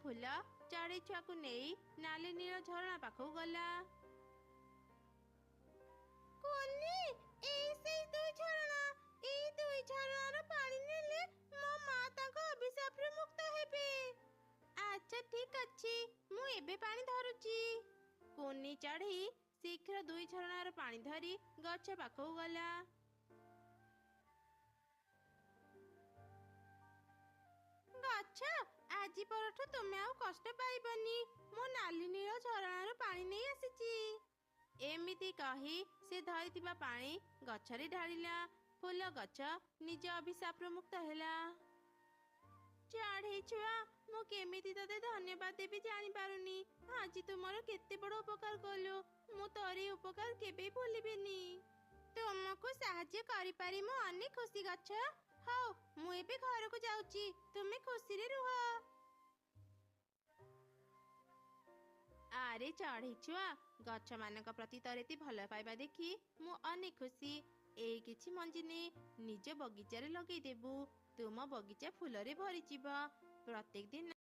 फूल चढ़ई छुआ को नहीं नाली नील झरणा पाखु गला। कोनी एई से दुई झरणा एई दुई झरणार पानी नेले मो मां ताको अभिशाप रे मुक्त हेबे। अच्छा ठीक अछि मु एबे पानी धरुची। कोनी चढ़ी शीघ्र दुई झरणार पानी धरी गछ पाखु गला। गछ आजी परठु तुमे आउ कष्ट पाइबनी मो नाली नील झरणार पानी नहीं आसीची। एमिति कही से धरिथिबा पानी गछरे ढालिला। फूल गछ निज अभिशाप मुक्त हैला। चढ़ई छुआ मु केमिति तते धन्यवाद देबी जानि पारुनी। आज तुमर केते बड़ उपकार कलु मु तोरी उपकार केबे भूलिबिनी। तुमको साहाय्य करि पारि मु अनेक खुशी गछ। हौ मु एबे घर को जाउची तुमे खुशी रे रुह। आरे चढ़ई छुआ गछ मानक प्रति तरेती भल पाइबा देखी मु अनेक खुशी। एई किछि मंजी ने निज बगीचारे लगेई देबु तुम बगीचा फूल रे भरी जीव। प्रत्येक दिन